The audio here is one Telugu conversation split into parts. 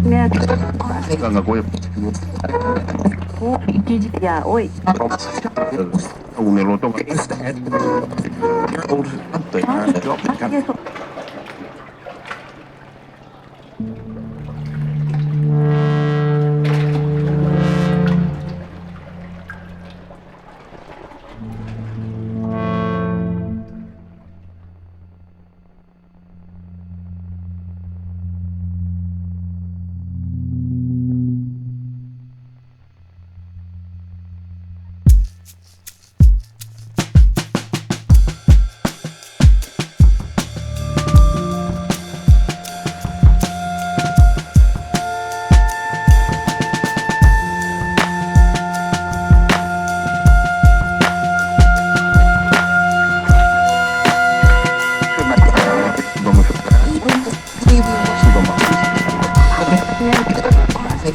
ね、なんかこういうお、一時や、おい、un eloto que あ、あ、で、そう、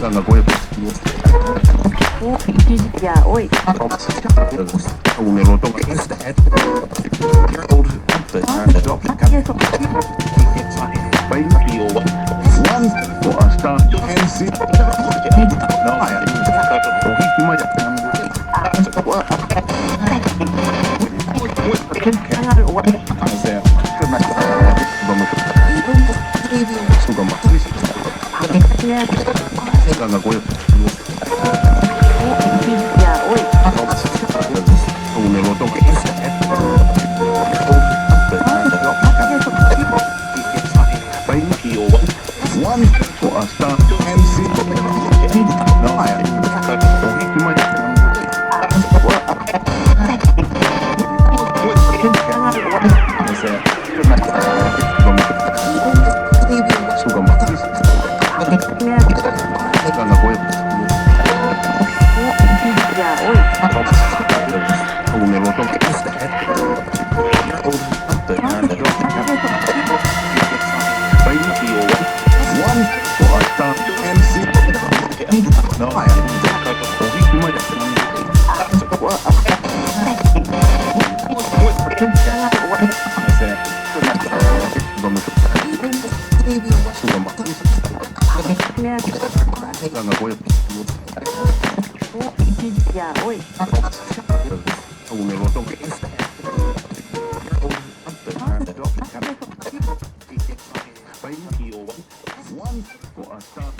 なんかこういうお、一時や、おい、un eloto que あ、で、そう、one for a start MC no hikima ya ある、おい、 hacer vamos suka ma ね、なんかこういうお、一時や、おい、un eloto que あ、で、そう、 one for a start MC no hikima ya ある、おい、 hacer vamos suka ma ね、なんかこういうお、一時や、おい、un eloto que あ、で、そう、 one for a start MC no hikima ya ある、おい、 hacer vamos suka ma ね、なんかこういうお、一時や、おい、un eloto que あ、で、そう、 one for a start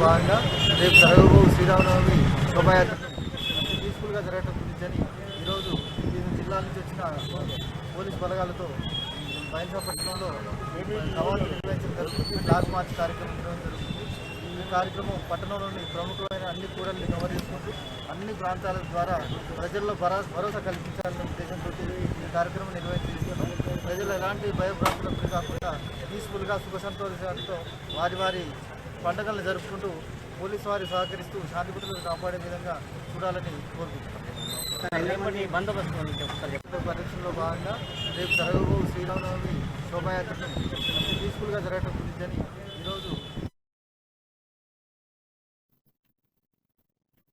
భాగంగా రేపు జరగబో శ్రీరామనవమి శోభాయాత్రను మంచి పీస్ఫుల్గా జరగడం గురించని ఈరోజు వివిధ జిల్లాల నుంచి వచ్చిన పోలీస్ బలగాలతో బైన్సాపట్నంలో సవాలు నిర్వహించడం జరుగుతుంది. ఫ్లాష్ మార్చ్ కార్యక్రమం నిర్వహించడం జరుగుతుంది. ఈ కార్యక్రమం పట్టణంలోని ప్రముఖమైన అన్ని కూడళ్లను కవర్ చేసుకుంటూ అన్ని ప్రాంతాల ద్వారా ప్రజల్లో భరోసా కల్పించాలనే ఉద్దేశంతో ఈ కార్యక్రమం నిర్వహిస్తున్నాం. ప్రజలు ఎలాంటి భయభ్రాంతులకు కాకుండా పీస్ఫుల్గా సుఖ సంతోషాలతో వారి పండుగలను జరుపుకుంటూ పోలీసు వారి సహకరిస్తూ శాంతి భద్రతలు కాపాడే విధంగా చూడాలని కోరుకుంటున్నాం. పరిరక్షణలో భాగంగా రేపు జరగబో శ్రీరామనవమి శోభాయాత్రను మంచి పీస్ఫుల్గా జరగడం గురించని ఈరోజు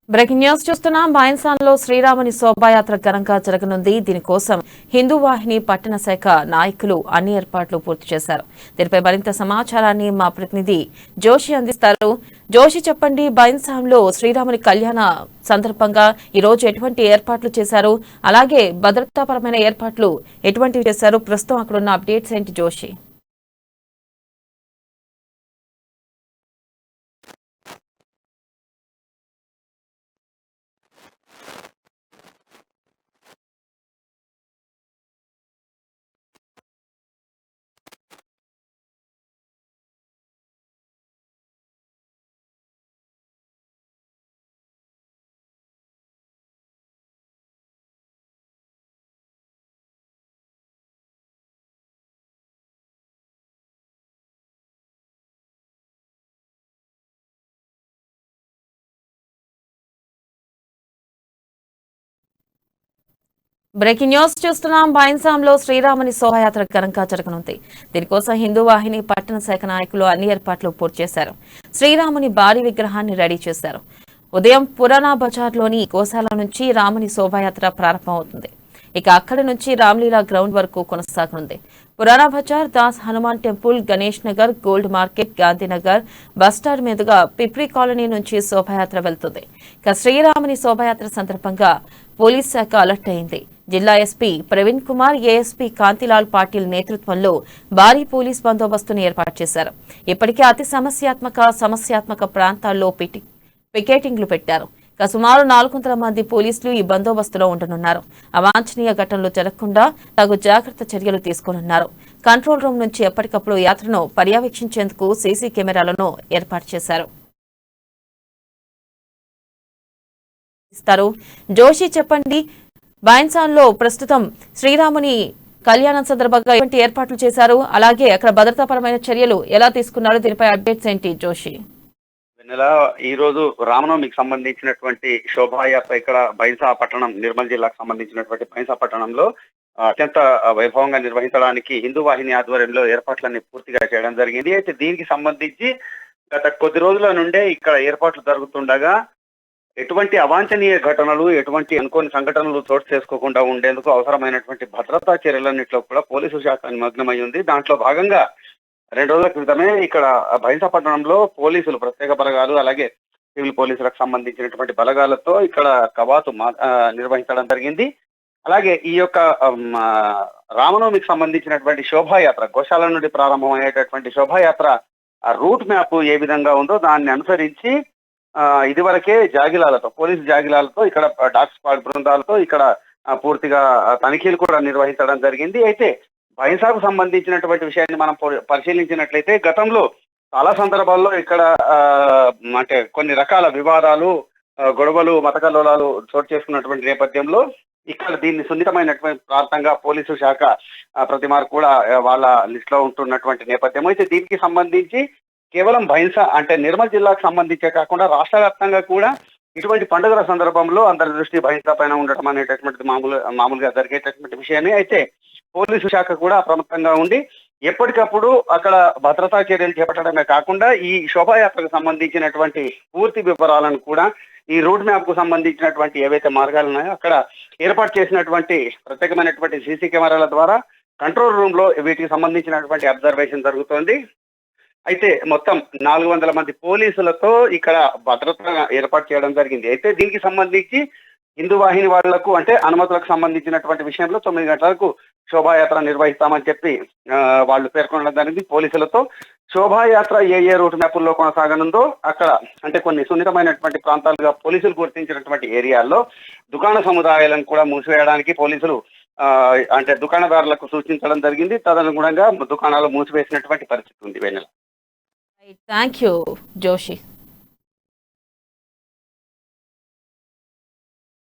బ్రేకింగ్ న్యూస్ చూస్తున్నాం. బాయిన్సాన్లో శ్రీరాముని శోభాయాత్ర ఘనంగా జరగనుంది. దీనికోసం హిందూ వాహిని పట్టణ శాఖ నాయకులు అన్ని ఏర్పాట్లు పూర్తి చేశారు. దీనిపై మరింత సమాచారాన్ని మా ప్రతినిధి జోషి అందిస్తారు. జోషి చెప్పండి, బాయిన్సాన్లో శ్రీరాముని కళ్యాణ సందర్భంగా ఈ రోజు ఎటువంటి ఏర్పాట్లు చేశారు? అలాగే భద్రతాపరమైన ఏర్పాట్లు ఎటువంటివి చేశారు? ప్రస్తుతం అక్కడున్న అప్డేట్స్ ఏంటి జోషి? బ్రేకింగ్ న్యూస్ చూస్తున్నాం. బాయిన్సాంలో శ్రీరాముని శోభాయాత్ర ఘనంగా జరగనుంది. దీనికోసం హిందూ వాహిని పట్టణ శాఖ నాయకులు అన్ని ఏర్పాట్లు పూర్తి చేశారు. శ్రీరాముని భారీ విగ్రహాన్ని రెడీ చేశారు. ఉదయం పురాణా బజార్లోని గోశాల నుంచి రాముని శోభాయాత్ర ప్రారంభమవుతుంది. ఇక అక్కడి నుంచి రామ్లీలా గ్రౌండ్ వరకు కొనసాగనుంది. Purana Bazar, Das Hanuman temple, Ganesh Nagar, gold market, Gandhinagar, bus stand మీదుగా పిప్రి కాలనీ నుంచి శోభాయాత్ర వెళ్తుంది. ఇక శ్రీరాముని శోభాయాత్ర సందర్భంగా పోలీస్ శాఖ అలర్ట్ అయింది. జిల్లా ఎస్పీ ప్రవీణ్ కుమార్, ఏఎస్పీ కాంతిలాల్ పాటిల్ నేతృత్వంలో భారీ పోలీస్ బందోబస్తును ఏర్పాటు చేశారు. ఇప్పటికే అతి సమస్యాత్మక ప్రాంతాల్లో పికెటింగ్లు పెట్టారు. సుమారు 400 మంది పోలీసులు ఈ బందోబస్తులో ఉండనున్నారు. అవాంఛనీయ ఘటనలు జరగకుండా తగు జాగ్రత్త చర్యలు తీసుకోనున్నారు. కంట్రోల్ రూమ్ నుంచి ఎప్పటికప్పుడు యాత్రను పర్యవేక్షించేందుకు సీసీ కెమెరాలను ఏర్పాటు చేశారు. జోషి చెప్పండి, బాయిన్సాన్లో ప్రస్తుతం శ్రీరాముని కళ్యాణం సందర్భంగా ఎటువంటి ఏర్పాట్లు చేశారు? అలాగే అక్కడ భద్రతాపరమైన చర్యలు ఎలా తీసుకున్నారు? దీనిపై అప్డేట్స్ ఏంటి జోషి? ఈ రోజు రామనవమికి సంబంధించినటువంటి శోభాయాత్ర ఇక్కడ బైన్సా పట్టణం, నిర్మల్ జిల్లాకు సంబంధించినటువంటి బైన్సా పట్టణంలో అత్యంత వైభవంగా నిర్వహించడానికి హిందూ వాహిని ఆధ్వర్యంలో ఏర్పాట్లన్నీ పూర్తిగా చేయడం జరిగింది. అయితే దీనికి సంబంధించి గత కొద్ది రోజుల నుండే ఇక్కడ ఏర్పాట్లు జరుగుతుండగా ఎటువంటి అవాంఛనీయ ఘటనలు, ఎటువంటి అనుకోని సంఘటనలు చోటు చేసుకోకుండా ఉండేందుకు అవసరమైనటువంటి భద్రతా చర్యలన్నింటిలో కూడా పోలీసు శాఖ నిమగ్నమై ఉంది. దాంట్లో భాగంగా 2 రోజుల క్రితమే ఇక్కడ బైన్సా పట్టణంలో పోలీసులు, ప్రత్యేక బలగాలు, అలాగే సివిల్ పోలీసులకు సంబంధించినటువంటి బలగాలతో ఇక్కడ కవాతు నిర్వహించడం జరిగింది. అలాగే ఈ యొక్క రామనవమికి సంబంధించినటువంటి శోభాయాత్ర, గోశాల నుండి ప్రారంభమయ్యేటటువంటి శోభాయాత్ర రూట్ మ్యాప్ ఏ విధంగా ఉందో దాన్ని అనుసరించి ఇదివరకే పోలీసు జాగిలాలతో ఇక్కడ డాగ్ స్క్వాడ్ బృందాలతో ఇక్కడ పూర్తిగా తనిఖీలు కూడా నిర్వహించడం జరిగింది. అయితే బైన్సాకు సంబంధించినటువంటి విషయాన్ని మనం పరిశీలించినట్లయితే గతంలో చాలా సందర్భాల్లో ఇక్కడ అంటే కొన్ని రకాల వివాదాలు, గొడవలు, మత కల్లోలాలు చోటు చేసుకున్నటువంటి నేపథ్యంలో ఇక్కడ దీన్ని సున్నితమైనటువంటి ప్రాంతంగా పోలీసు శాఖ ప్రతిమారు కూడా వాళ్ళ లిస్ట్ లో ఉంటున్నటువంటి నేపథ్యం. అయితే దీనికి సంబంధించి కేవలం బైన్సా అంటే నిర్మల్ జిల్లాకు సంబంధించే కాకుండా రాష్ట్ర వ్యాప్తంగా కూడా ఇటువంటి పండుగల సందర్భంలో అందరి దృష్టి బైన్సా పైన ఉండటం అనేటటువంటిది మామూలుగా జరిగేటటువంటి విషయమే. అయితే పోలీసు శాఖ కూడా అప్రమత్తంగా ఉండి ఎప్పటికప్పుడు అక్కడ భద్రతా చర్యలు చేపట్టడమే కాకుండా ఈ శోభాయాత్రకు సంబంధించినటువంటి పూర్తి వివరాలను కూడా, ఈ రూట్ మ్యాప్ కు సంబంధించినటువంటి ఏవైతే మార్గాలు ఉన్నాయో అక్కడ ఏర్పాటు చేసినటువంటి ప్రత్యేకమైనటువంటి సీసీ కెమెరాల ద్వారా కంట్రోల్ రూమ్ లో వీటికి సంబంధించినటువంటి అబ్జర్వేషన్ జరుగుతోంది. అయితే మొత్తం 400 మంది పోలీసులతో ఇక్కడ భద్రత ఏర్పాటు చేయడం జరిగింది. అయితే దీనికి సంబంధించి హిందూ వాహిని వాళ్లకు అంటే అనుమతులకు సంబంధించినటువంటి విషయంలో 9 గంటలకు శోభాయాత్ర నిర్వహిస్తామని చెప్పి వాళ్ళు పేర్కొనడం జరిగింది. పోలీసులతో శోభాయాత్ర ఏ రూట్ మ్యాపుల్లో కొనసాగనుందో అక్కడ అంటే కొన్ని సున్నితమైనటువంటి ప్రాంతాలుగా పోలీసులు గుర్తించినటువంటి ఏరియాల్లో దుకాణ సముదాయాలను కూడా మూసివేయడానికి పోలీసులు అంటే దుకాణదారులకు సూచించడం జరిగింది. తదనుగుణంగా దుకాణాలు మూసివేసినటువంటి పరిస్థితి ఉంది. వెన్నెల. Thank you Joshi.